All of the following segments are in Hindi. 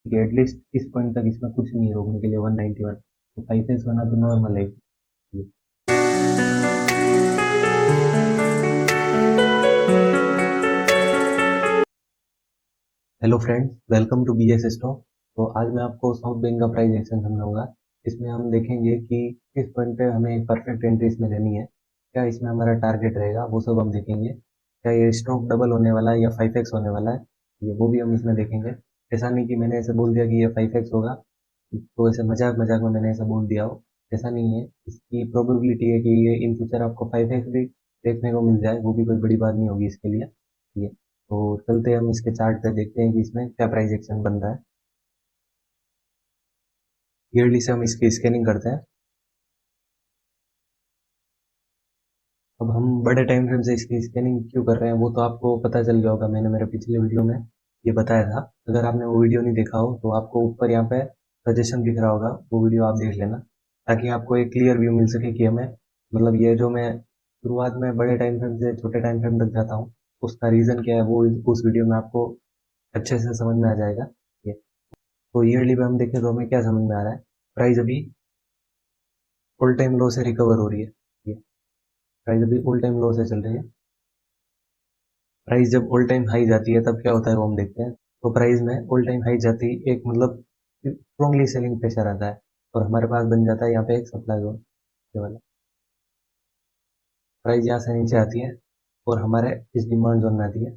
कि एटलीस्ट इस पॉइंट तक इसमें कुछ नहीं है रोकने के लिए 191। तो 5x बना तो नॉर्मल है ये। Hello friends, welcome to B S stock. तो आज मैं आपको साउथ बैंक का प्राइस एक्शन समझाऊंगा। इसमें हम देखेंगे कि किस पॉइंट पे हमें एक परफेक्ट एंट्री इसमें लेनी है, क्या इसमें हमारा टारगेट रहेगा, वो सब हम देखेंगे। क्या ये स्टॉक डबल होने वाला है या 5x होने वाला है, ये वो भी हम इसमें देखेंगे। ऐसा नहीं कि मैंने ऐसे बोल दिया कि ये 5x होगा, तो ऐसे मजाक मजाक में मैंने ऐसा बोल दिया हो। ऐसा नहीं है, इसकी प्रोबेबिलिटी है कि ये इन फ्यूचर आपको 5x भी देखने को मिल जाए, वो भी कोई बड़ी बात नहीं होगी इसके लिए। ठीक है, तो चलते हैं हम इसके चार्ट पे, देखते हैं कि इसमें क्या प्राइस एक्शन बन रहा है। ईयरली से हम इसकी स्कैनिंग करते हैं। अब हम बड़े टाइम फ्रेम से इसकी स्कैनिंग क्यों कर रहे हैं वो तो आपको पता चल गया होगा, मैंने मेरे पिछले वीडियो में ये बताया था। अगर आपने वो वीडियो नहीं देखा हो तो आपको ऊपर यहाँ पे सजेशन दिख रहा होगा, वो वीडियो आप देख लेना, ताकि आपको एक क्लियर व्यू मिल सके कि हमें, मतलब ये जो मैं शुरुआत में बड़े टाइम फ्रेम से छोटे टाइम फ्रेम तक जाता हूँ, उसका रीज़न क्या है वो उस वीडियो में आपको अच्छे से समझ में आ जाएगा। ये तो ईयरली पे हम देखें तो हमें क्या समझ में आ रहा है, प्राइस अभी ऑल टाइम लो से रिकवर हो रही है। ये प्राइस अभी ऑल टाइम लो से चल रही है। प्राइस जब ऑल टाइम हाई जाती है तब क्या होता है वो हम देखते हैं। तो प्राइस में ऑल टाइम हाई जाती एक मतलब स्ट्रॉन्गली सेलिंग प्रेशर आता है, और हमारे पास बन जाता है यहाँ पे एक सप्लाई जोन, ये वाला। प्राइस यहाँ से नीचे आती है और हमारे इस डिमांड जोन में आती है।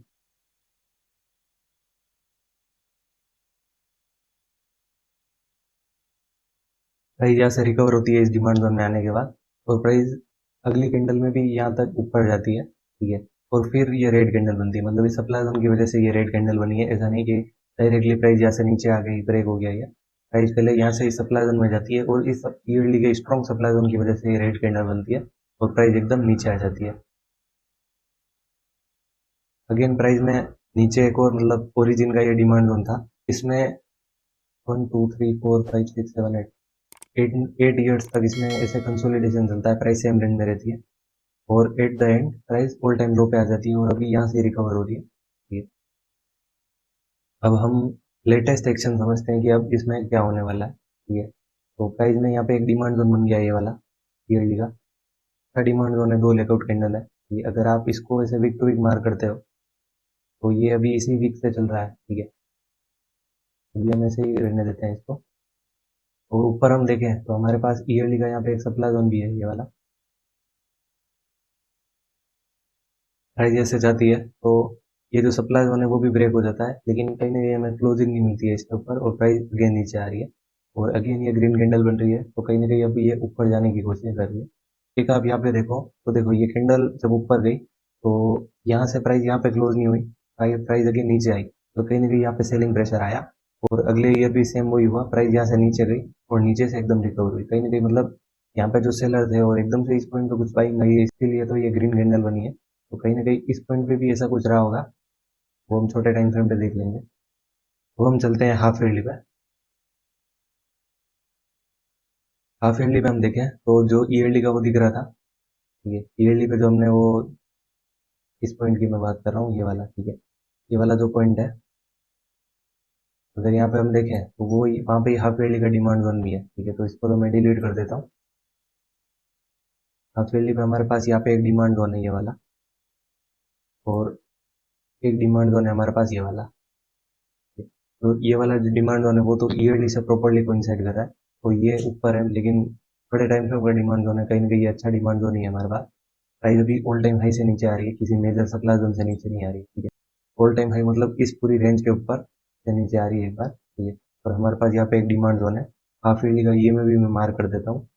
प्राइस यहाँ से रिकवर होती है इस डिमांड जोन में आने के बाद, और प्राइस अगली कैंडल में भी यहाँ तक ऊपर जाती है। ठीक है, और फिर ये रेड कैंडल बनती है, मतलब इस सप्लाई जोन की वजह से ये रेड कैंडल बनी है। ऐसा नहीं कि डायरेक्टली प्राइस यहाँ से नीचे आ गई, ब्रेक हो गया। ये प्राइस पहले यहाँ से इस सप्लाई जोन में जाती है, और इस ईयरली के स्ट्रॉन्ग सप्लाई जोन की वजह से ये रेड कैंडल बनती है, और प्राइस एकदम नीचे आ जाती है। अगेन प्राइस में नीचे एक और, मतलब ओरिजिन का ये डिमांड जोन था, इसमें 1 2 3 4 5 6 7 8 एट एट ईयर्स तक इसमें ऐसे कंसोलिडेशन चलता है, प्राइस सेम रेंज में रहती है, और at the end price all time low पे आ जाती है, और अभी यहाँ से रिकवर हो रही है। ठीक है, अब हम लेटेस्ट एक्शन समझते हैं कि अब इसमें क्या होने वाला है। ठीक है, तो प्राइस में यहाँ पे एक डिमांड जोन बन गया ये वाला, ईयरली का डिमांड जोन है, 2 लेगआउट कैंडल है ये। अगर आप इसको ऐसे वीक टू वीक मार्क करते हो तो ये अभी इसी वीक से चल रहा है। ठीक है, अभी हम ऐसे ही रहने देते हैं इसको। और ऊपर हम देखें तो हमारे पास ईयरली का यहाँ पे एक सप्लाई जोन भी है, ये वाला। प्राइस जैसे जाती है तो ये जो सप्लाई जोन है वो भी ब्रेक हो जाता है, लेकिन कहीं ना कहीं हमें क्लोजिंग नहीं मिलती है इसके ऊपर, और प्राइस अगेन नीचे आ रही है, और अगेन ये ग्रीन कैंडल बन रही है, तो कहीं ना कहीं अभी ये ऊपर जाने की कोशिश कर रही है। एक आप यहाँ पे देखो तो देखो, ये कैंडल जब ऊपर गई तो यहाँ से प्राइस यहाँ पे क्लोज नहीं हुई, प्राइस अगेन नीचे आई, तो कहीं ना कहीं यहाँ पे सेलिंग प्रेशर आया, और अगले ईयर भी सेम वही हुआ, प्राइस यहाँ से नीचे गई और नीचे से एकदम रिकवर हुई। कहीं ना कहीं मतलब यहाँ पे जो सेलर थे और एकदम से इस पॉइंट पे कुछ बाइंग आई है, इसके लिए तो ये ग्रीन कैंडल बनी है। तो कहीं ना कहीं इस पॉइंट पे भी ऐसा कुछ रहा होगा, वो हम छोटे टाइम फ्रेम पे देख लेंगे। वो हम चलते हैं हाफ ईयरली पे। हाफ ईयरली पे हम देखें तो जो ईयरली का वो दिख रहा था, ठीक है, ईयरली पे जो हमने वो, इस पॉइंट की मैं बात कर रहा हूँ, ये वाला। ठीक है, ये वाला जो पॉइंट है, अगर यहाँ पे हम देखें तो वो वहाँ पे हाफ ईयरली का डिमांड जोन भी है। ठीक है, तो इसको तो मैं डिलीट कर देता हूँ। हाफ ईयरली पे हमारे पास यहाँ पे एक डिमांड जोन है, ये वाला, और एक डिमांड जोन है हमारे पास, ये वाला। तो ये वाला जो डिमांड जोन है वो तो ईयरली से प्रॉपरली कोइंसाइड कर रहा है, तो ये ऊपर है, लेकिन बड़े टाइम फ्रेम का डिमांड जोन है, कहीं ना कहीं ये अच्छा डिमांड जोन ही है हमारे पास। प्राइस अभी ऑल टाइम हाई से नीचे आ रही है, किसी मेजर सप्लाई जोन से नीचे नहीं आ रही। ठीक है, ऑल टाइम हाई मतलब इस पूरी रेंज के ऊपर से नीचे आ रही है एक बार। ठीक है, और हमारे पास यहाँ पे एक डिमांड जोन है हाफ ईयरली का, ये में भी मैं मार्क कर देता हूँ।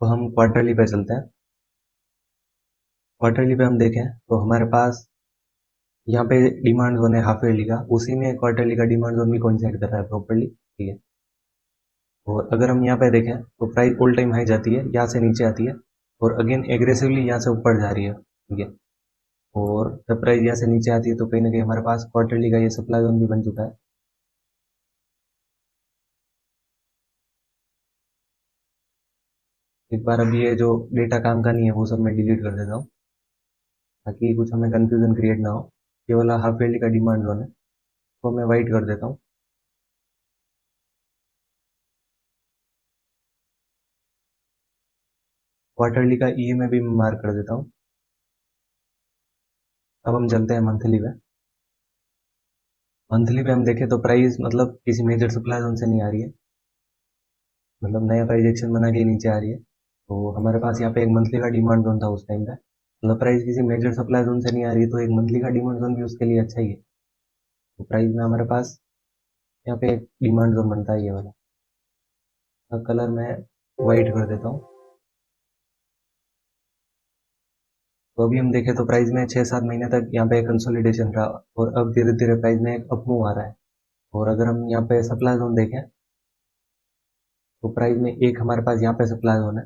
तो हम क्वार्टरली पे चलते हैं। क्वार्टरली पे हम देखें तो हमारे पास यहाँ पे डिमांड जोन है हाफ ईयरली का, उसी में क्वार्टरली का डिमांड जोन भी कोइंसाइड कर रहा है प्रॉपरली। ठीक है, और अगर हम यहाँ पे देखें तो प्राइस ऑल टाइम हाई जाती है, यहाँ से नीचे आती है, और अगेन एग्रेसिवली यहाँ से ऊपर जा रही है। ठीक है, और जब प्राइस यहाँ से नीचे आती है तो कहीं ना कहीं हमारे पास क्वार्टरली का ये सप्लाई जोन भी बन चुका है। एक बार अभी ये जो डेटा काम का नहीं है वो सब मैं डिलीट कर देता हूँ, ताकि कुछ हमें कंफ्यूजन क्रिएट ना हो। ये वाला हाफ ईयरली का डिमांड जोन है, तो मैं वाइट कर देता हूँ। क्वार्टरली का ईएमए भी मैं मार्क कर देता हूँ। अब हम चलते हैं मंथली पे। मंथली पे हम देखें तो प्राइस मतलब किसी मेजर सप्लाई जोन से नहीं आ रही है, मतलब नया प्राइस एक्शन बना के नीचे आ रही है। तो हमारे पास यहाँ पे एक मंथली का डिमांड जोन था उस टाइम पे, मतलब प्राइस किसी मेजर सप्लाई जोन से नहीं आ रही है तो एक मंथली का डिमांड जोन भी उसके लिए अच्छा ही है। तो प्राइस में हमारे पास यहाँ पे एक डिमांड जोन बनता है ये वाला। कलर मैं वाइट कर देता हूँ। तो अभी हम देखें तो प्राइस में 6-7 महीने तक यहाँ पे कंसोलिडेशन रहा, और अब धीरे धीरे प्राइस में एक अप मूव आ रहा है। और अगर हम यहाँ पे सप्लाई जोन देखें तो प्राइस में एक हमारे पास यहाँ पे सप्लाई जोन है,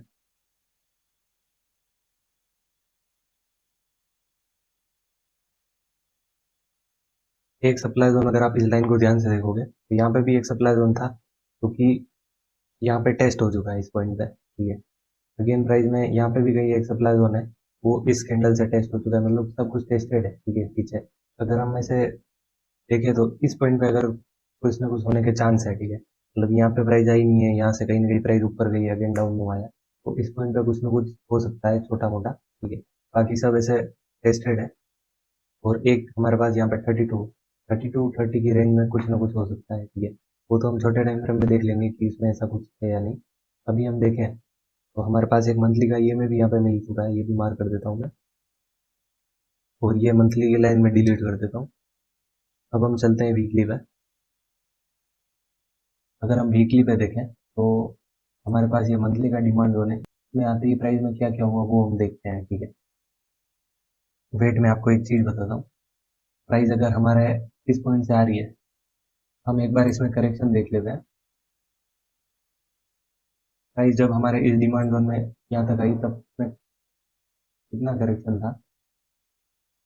एक सप्लाई जोन अगर आप इस लाइन को ध्यान से देखोगे तो यहाँ पे भी एक सप्लाई जोन था, क्योंकि यहाँ पे टेस्ट हो चुका है इस पॉइंट पे, ठीक है। अगेन प्राइस में यहाँ पे भी कहीं एक सप्लाई जोन है, वो इस कैंडल से टेस्ट हो चुका है, मतलब सब कुछ टेस्टेड है, ठीक है पीछे। अगर हम ऐसे देखें तो इस पॉइंट पे अगर कुछ ना कुछ होने के चांस है, ठीक है, मतलब यहाँ पे प्राइस आई नहीं है, यहाँ से कहीं ना कहीं प्राइस ऊपर गई है, अगेन डाउन में आया, तो इस पॉइंट पे कुछ ना कुछ हो सकता है छोटा मोटा, ठीक है। बाकी सब ऐसे टेस्टेड है। और एक हमारे पास यहाँ पे 32 30 की रेंज में कुछ ना कुछ हो सकता है, ठीक है। वो तो हम छोटे टाइम फ्रेम में देख लेंगे कि इसमें ऐसा कुछ है या नहीं। अभी हम देखें तो हमारे पास एक मंथली का ईएमए भी यहाँ पे मिल चुका है, ये भी मार्क कर देता हूँ मैं, और ये मंथली की लाइन में डिलीट कर देता हूँ। अब हम चलते हैं वीकली पे। अगर हम वीकली पे देखें तो हमारे पास ये मंथली का डिमांड जोन है, इसमें आते ही प्राइस में क्या क्या हुआ वो हम देखते हैं, ठीक है। वेट में आपको एक चीज बताता हूँ, प्राइस अगर हमारे इस पॉइंट से आ रही है, हम एक बार इसमें करेक्शन देख लेते हैं। प्राइस जब हमारे इस डिमांड जोन में यहाँ तक आई तब में कितना करेक्शन था,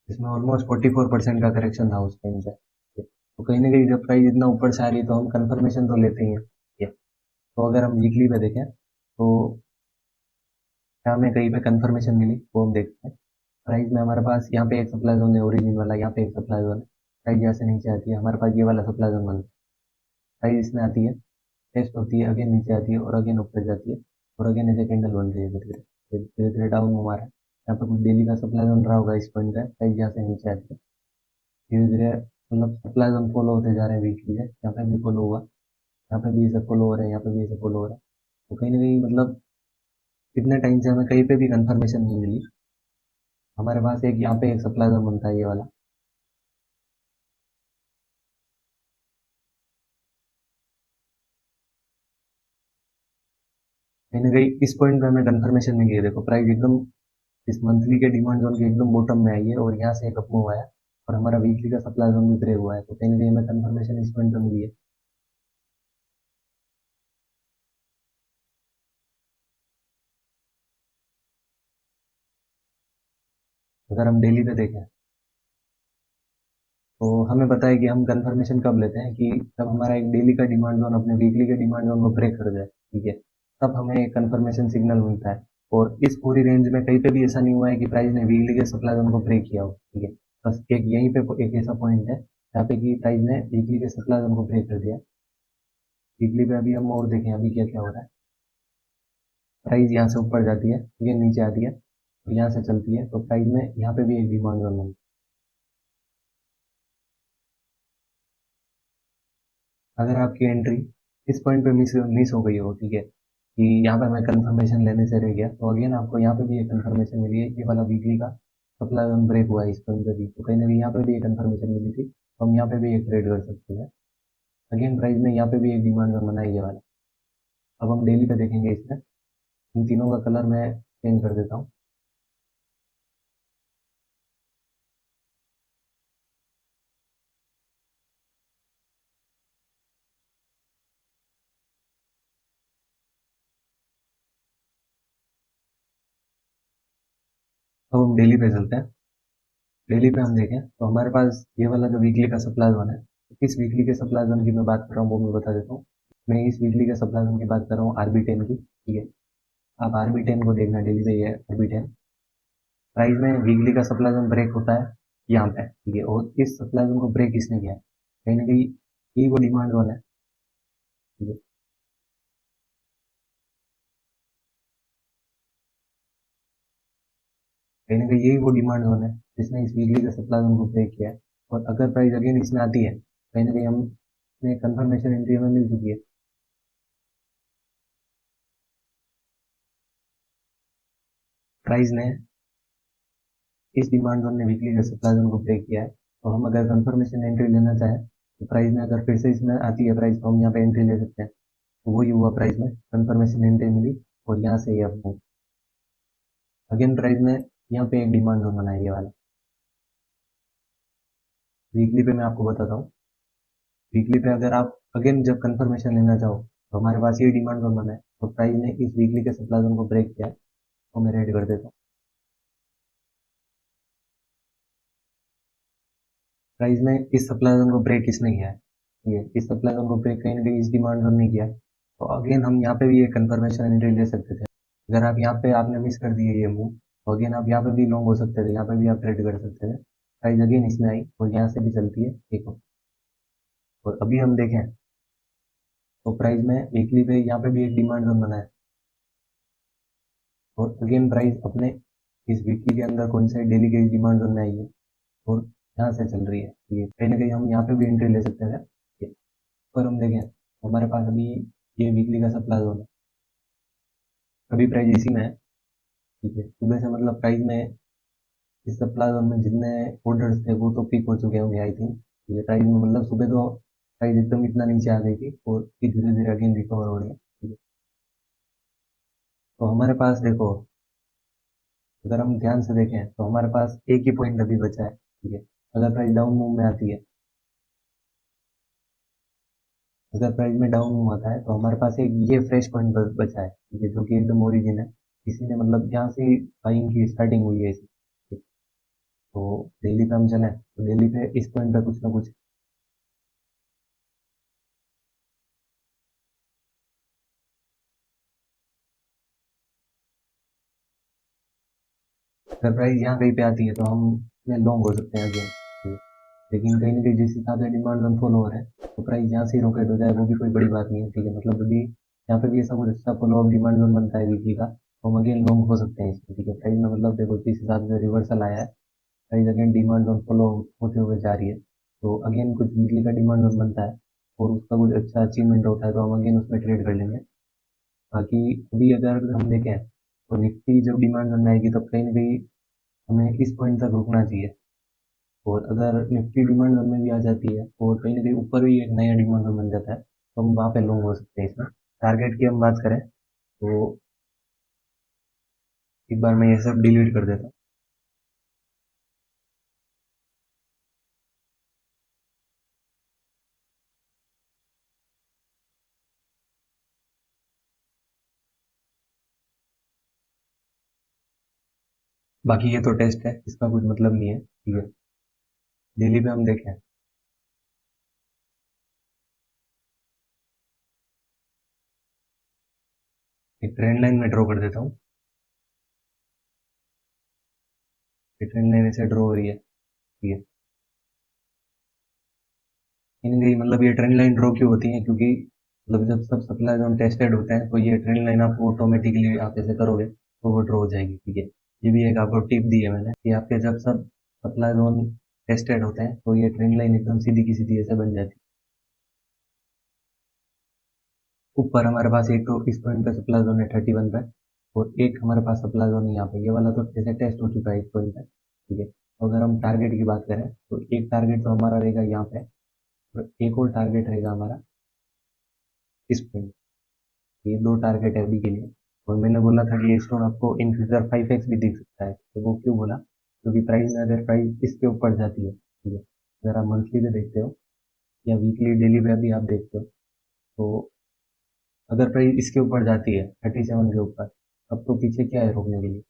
इसमें ऑलमोस्ट 44% का करेक्शन था उस टाइम से। तो कहीं ना कहीं जब प्राइस इतना ऊपर से आ रही है तो हम कंफर्मेशन तो लेते ही हैं, ठीक है। तो अगर हम वीकली पे देखें तो क्या हमें कहीं पे कंफर्मेशन मिली वो हम देखते हैं। प्राइस में हमारे पास यहाँ पे एक सप्लाई जोन है ओरिजिन वाला, यहाँ पे एक सप्लाई जोन है, प्राइस यहाँ से नीचे आती है, हमारे पास ये वाला सप्लाई जोन बनता है, प्राइस इसमें आती है, टेस्ट होती है, अगेन नीचे आती है और अगेन ऊपर जाती है, और अगेन ऐसे कैंडल बन रही है धीरे धीरे धीरे धीरे डाउन में हमारा यहाँ पे कुछ डेली का सप्लाई जोन रहा होगा इस पॉइंट पे, प्राइस यहाँ से नीचे आती है धीरे धीरे, मतलब सप्लाई जोन फॉलो होते जा रहे हैं वीकली है, यहाँ पे भी फॉलो हुआ, यहाँ पे भी ये सब फॉलो हो रहे हैं, यहाँ पे भी ये सब फॉलो हो रहा है। तो कहीं ना कहीं मतलब कितने टाइम से हमें कहीं पे भी कंफर्मेशन नहीं मिली, हमारे पास एक यहाँ पे एक सप्लाई जोन बनता है ये वाला। कहीं ना कहीं इस पॉइंट पे हमें कंफर्मेशन मिली है, देखो प्राइस एकदम इस मंथली के डिमांड जोन के एकदम बॉटम में आई है और यहाँ से एक अप मूव आया, और हमारा वीकली का सप्लाई जोन भी ब्रेक हुआ है, तो कहीं ना कहीं हमें कंफर्मेशन इस पॉइंट पे मिली है। अगर हम डेली पे देखें तो हमें पता है कि हम कंफर्मेशन कब लेते हैं, कि जब हमारा एक डेली का डिमांड जोन अपने वीकली के डिमांड जोन को ब्रेक कर जाए, ठीक है, तब हमें एक कंफर्मेशन सिग्नल मिलता है। और इस पूरी रेंज में कहीं पे भी ऐसा नहीं हुआ है कि प्राइस ने वीकली के सप्लाई जोन को ब्रेक किया हो, ठीक है। बस एक यहीं पे एक ऐसा पॉइंट है जहाँ पे कि प्राइस ने वीकली के सप्लाई जोन को ब्रेक कर दिया। वीकली पे अभी हम और देखें अभी क्या क्या हो रहा है। प्राइस यहाँ से ऊपर जाती है, ये नीचे आती है, और यहाँ से चलती है, तो प्राइस में यहाँ पे भी एक डिमांड जोन बनती है। अगर आपकी एंट्री इस पॉइंट पे मिस मिस हो गई हो, ठीक है, कि यहाँ पे मैं कंफर्मेशन लेने से रह गया, तो अगेन आपको यहाँ पे भी एक कंफर्मेशन मिली है, ये वाला वीकली का सप्लाई जोन ब्रेक हुआ है इस पॉइंट पे भी, तो कहीं ना कहीं यहाँ पे भी एक कंफर्मेशन मिली थी, तो हम यहाँ पे भी एक ट्रेड कर सकते हैं। अगेन प्राइस में यहाँ पे भी एक डिमांड जोन बना है ये वाला। अब हम डेली पे देखेंगे, इसमें इन तीनों का कलर मैं चेंज कर देता हूँ। अब हम डेली पे चलते हैं। डेली पे हम देखें तो हमारे पास ये वाला जो वीकली का सप्लाई जोन है, किस वीकली के सप्लाई जोन की मैं बात कर रहा हूँ वो मैं बता देता हूँ। मैं इस वीकली के सप्लाई जोन की बात कर रहा हूँ RB10 की, ठीक है। आप RB10 को देखना, डेली पे ये RB10 प्राइस में वीकली का सप्लाई जोन ब्रेक होता है, यहाँ पे, ठीक है। और इस सप्लाई जोन को ब्रेक किसने किया है? कहीं ना कहीं ये वो डिमांड जोन है, ठीक है। कहीं ना कहीं यही वो डिमांड जोन है जिसने इस वीकली का सप्लाई जोन को ब्रेक किया है। और अगर प्राइस अगेन इसमें आती है, कहीं ना कहीं हमें कंफर्मेशन एंट्री हमें मिल चुकी है। प्राइस ने इस डिमांड जोन ने वीकली का सप्लाई जोन को ब्रेक किया है। तो हम अगर कंफर्मेशन एंट्री लेना चाहें तो प्राइस में अगर फिर से इसमें आती है प्राइस, तो हम यहाँ पे एंट्री ले सकते हैं। तो वही हुआ, प्राइस में कंफर्मेशन एंट्री मिली और यहाँ से ये अपने अगेन प्राइस ने यहाँ पे एक डिमांड जोन बनाया, ये वाला। वीकली पे मैं आपको बताता हूँ। वीकली पे अगर आप अगेन जब कंफर्मेशन लेना चाहो तो हमारे पास ये डिमांड जोन बना है, तो प्राइस ने इस वीकली के सप्लाई जोन को ब्रेक किया है। तो मैं रेड कर देता हूँ। प्राइस में इस सप्लाई जोन को ब्रेक किसने किया है? ये इस सप्लाई जोन को ब्रेक कहीं ना कहीं इस डिमांड जोन ने किया है। तो अगेन हम यहाँ पे भी एक कंफर्मेशन एंट्री ले सकते थे। अगर आप यहाँ पे आपने मिस कर दिए ये मूव, तो अगेन आप यहाँ पे भी लॉन्ग हो सकते थे, यहाँ पे भी आप ट्रेड कर सकते थे। प्राइस अगेन इसमें आई और यहाँ से भी चलती है, ठीक है। और अभी हम देखें तो प्राइस में वीकली पे यहाँ पे भी एक डिमांड जोन बना है। और अगेन प्राइस अपने इस वीकली के अंदर कौन से डेली के डिमांड जोन में आई है और यहाँ से चल रही है। ये कहीं ना कहीं हम यहाँ पे भी एंट्री ले सकते हैं। ये पर हम देखें तो हमारे पास अभी ये वीकली का सप्लाई जोन है, अभी प्राइस इसी में है, ठीक है। सुबह से मतलब प्राइस में इस सप्लाई जोन में जितने ऑर्डर्स थे वो तो पिक हो चुके होंगे आई थिंक। ये प्राइस में मतलब सुबह तो प्राइस एकदम इतना नीचे आ गई थी और फिर धीरे धीरे अगेन रिकवर हो रही है, ठीक है। तो हमारे पास देखो, अगर हम ध्यान से देखें तो हमारे पास एक ही पॉइंट अभी बचा है, ठीक है। अगर प्राइस डाउन मूव में आती है, अगर प्राइस में डाउन मूव आता है तो हमारे पास एक ये फ्रेश पॉइंट बचा है, ठीक है, जो कि एकदम ओरिजिन है। इसी ने मतलब यहाँ से बाइंग की स्टार्टिंग हुई है इसकी, ठीक। तो डेली पे हम चले तो डेली पे इस पॉइंट पे कुछ ना कुछ, अगर प्राइस यहाँ कहीं पे आती है तो हम इसमें लॉन्ग हो सकते हैं अगेन, ठीक है। लेकिन कहीं ना कहीं जिस हिसाब से डिमांड जोन फॉलो हो रहा है तो प्राइस यहाँ से रोकेट हो जाए वो भी कोई बड़ी बात नहीं है, ठीक है। मतलब अभी यहाँ पे भी ऐसा कुछ अच्छा फॉलो अप डिमांड जोन बनता है वीकली का, तो हम अगेन लॉन्ग हो सकते हैं इसमें, ठीक है। प्राइस में मतलब देखो जिस हिसाब से रिवर्सल आया है, price again demand zone follow होते हुए जा रही है। तो अगेन कुछ वीकली का डिमांड जोन बनता है और उसका कुछ अच्छा अचीवमेंट होता है तो हम अगेन उसमें ट्रेड कर लेंगे। बाकी अभी अगर हम देखें तो निफ्टी जब डिमांड जोन में आएगी तब कहीं ना कहीं हमें इस पॉइंट तक रुकना चाहिए। और अगर निफ्टी डिमांड जोन में भी आ जाती है और कहीं ना कहीं ऊपर भी एक नया डिमांड जोन बन जाता है तो हम वहाँ पे लॉन्ग हो सकते हैं इसमें। टारगेट की हम बात करें तो एक बार मैं ये सब डिलीट कर देता हूँ। बाकी ये तो टेस्ट है, इसका कुछ मतलब नहीं है, ठीक है। डेली पे हम देखें, एक ट्रेंड लाइन में ड्रॉ कर देता हूँ। ये ट्रेंड लाइन ऐसे ड्रॉ हो रही है, ठीक है। इन गई मतलब ये ट्रेंड लाइन ड्रॉ क्यों होती है? क्योंकि मतलब जब सब सप्लाई जोन टेस्टेड होते हैं तो ये ट्रेंड लाइन आपको ऑटोमेटिकली आप ऐसे करोगे तो वो ड्रॉ हो जाएगी, ठीक है। ये भी एक आपको टिप दी है मैंने कि आपके जब सब सप्लाई जोन टेस्टेड होते हैं तो ये ट्रेंड लाइन एकदम सीधी की सीधी ऐसे बन जाती है। ऊपर हमारे पास एक तो इस पॉइंट पे सप्लाई जोन है 31 पे, और एक हमारे पास सप्लाई जोन है यहाँ पे, ये वाला तो जैसे टेस्ट हो चुका है इस पॉइंट पे, ठीक है। तो अगर हम टारगेट की बात करें तो एक टारगेट तो हमारा रहेगा यहाँ पे और एक और टारगेट रहेगा हमारा इस पॉइंट। ये दो टारगेट है अभी के लिए। और मैंने बोला था कि ये स्टॉक आपको इन फ्यूचर 5x भी दिख सकता है, तो वो क्यों बोला? क्योंकि प्राइस में अगर प्राइस इसके ऊपर जाती है, ठीक है, अगर आप मंथली पे देखते हो या वीकली डेली पे अभी आप देखते हो, तो अगर प्राइस इसके ऊपर जाती है 37 के ऊपर, तब तो पीछे क्या है रोकने के लिए?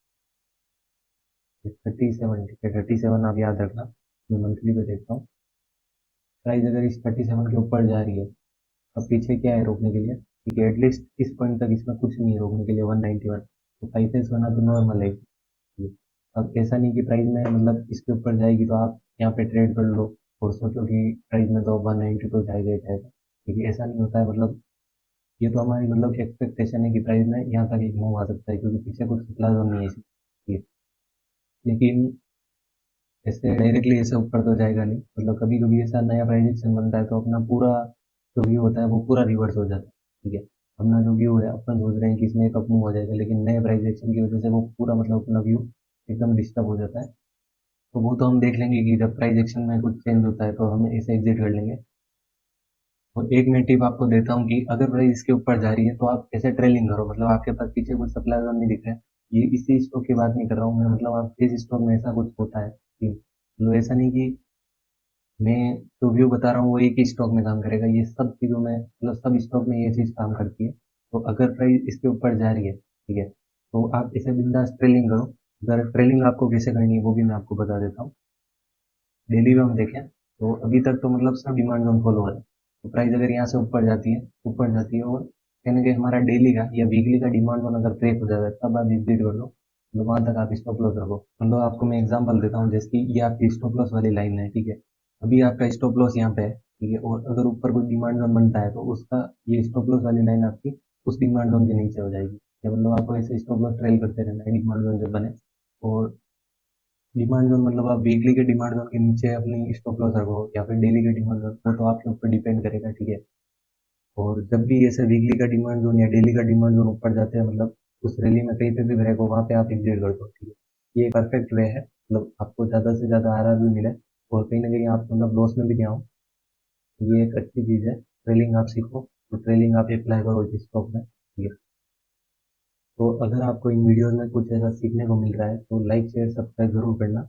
37, ठीक है, 37 आप याद रखना। मैं मंथली पे देखता हूँ, प्राइस अगर इस 37 के ऊपर जा रही है, अब पीछे क्या है रोकने के लिए? ठीक है, एटलीस्ट इस पॉइंट तक इसमें कुछ नहीं है रोकने के लिए, 191। तो 5x बना तो नॉर्मल है, ठीक है। अब ऐसा नहीं कि प्राइस में मतलब इसके ऊपर जाएगी तो आप यहाँ पे ट्रेड कर लो और सोचो कि प्राइस में तो 190 तो जाएगा ही जाएगा, क्योंकि ऐसा नहीं होता है। मतलब ये तो हमारी मतलब एक्सपेक्टेशन है कि प्राइस में यहाँ तक एक मूव आ सकता है, क्योंकि पीछे कुछ सप्लाई जोन नहीं है इसलिए। लेकिन ऐसे डायरेक्टली ऐसे ऊपर तो जाएगा नहीं, मतलब कभी कभी ऐसा नया प्राइस एक्शन बनता है तो अपना पूरा जो व्यू होता है वो पूरा रिवर्स हो जाता है। ठीक है, अपना जो व्यू है अपन सोच रहे हैं कि इसमें एक अप मूव हो जाएगा, लेकिन नए प्राइस एक्शन की वजह से वो पूरा मतलब अपना व्यू एकदम डिस्टर्ब हो जाता है। तो वो तो हम देख लेंगे कि जब प्राइस एक्शन में कुछ चेंज होता है तो हम इसे एग्जिट कर लेंगे। और एक मैं टिप आपको देता हूँ कि अगर प्राइस इसके ऊपर जा रही है तो आप ऐसे ट्रेलिंग करो, मतलब आपके पास पीछे कुछ सप्लाई जोन नहीं दिख रहा है। ये इसी स्टॉक की बात नहीं कर रहा हूँ मैं, मतलब आप जिस स्टॉक में ऐसा कुछ होता है कि मतलब ऐसा नहीं कि मैं जो व्यू बता रहा हूँ वो एक ही स्टॉक में काम करेगा, ये सब चीज़ों में मतलब सब स्टॉक में ये चीज़ काम करती है। तो अगर प्राइस इसके ऊपर जा रही है, ठीक है, तो आप इसे बिंदास ट्रेलिंग करो। अगर ट्रेलिंग आपको कैसे करनी है वो भी मैं आपको बता देता हूँ। डेली में हम देखें तो अभी तक तो मतलब सब डिमांड जोन फॉलो हो रहा है। तो प्राइस अगर यहाँ से ऊपर जाती है और कहीं ना कहीं हमारा डेली का या वीकली का डिमांड जोन अगर ब्रेक हो जाता है तब आप एग्जिट कर दो, तो वहां तक आप स्टॉप लॉस रखो। मतलब आपको मैं एग्जांपल देता हूँ, जैसे कि ये आपकी स्टॉप लॉस वाली लाइन है, ठीक है। अभी आपका स्टॉप लॉस यहाँ पे है, ठीक है, और अगर ऊपर कोई डिमांड जोन बनता है तो उसका ये स्टॉप लॉस वाली लाइन आपकी उस डिमांड जोन के नीचे हो जाएगी। या मतलब आपको ऐसे स्टॉप लॉस ट्रेल करते रहना है डिमांड जोन जब बने। और डिमांड जोन मतलब आप वीकली के डिमांड जोन के नीचे अपनी स्टॉप लॉस रखो या फिर डेली के डिमांड जोन, वो तो आपके ऊपर डिपेंड करेगा, ठीक है। और जब भी ऐसे वीकली का डिमांड जोन या डेली का डिमांड जोन ऊपर जाते हैं, मतलब उस रैली में कहीं पे भी ब्रेक हो वहां पे आप एग्जिट कर दो, ठीक है। ये परफेक्ट वे है, मतलब आपको ज्यादा से ज्यादा आरआर भी मिले और कहीं ना कहीं आप मतलब लॉस में भी नहीं आओ। ये एक अच्छी चीज है, ट्रेलिंग आप सीखो, तो ट्रेलिंग आप अप्लाई करो जिस स्टॉक में, ठीक है। तो अगर आपको इन वीडियोस में कुछ ऐसा सीखने को मिल रहा है तो लाइक शेयर सब्सक्राइब जरूर करना।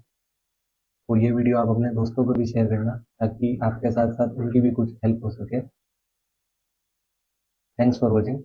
और ये वीडियो आप अपने दोस्तों को भी शेयर करना ताकि आपके साथ साथ उनकी भी कुछ हेल्प हो सके। Thanks for watching.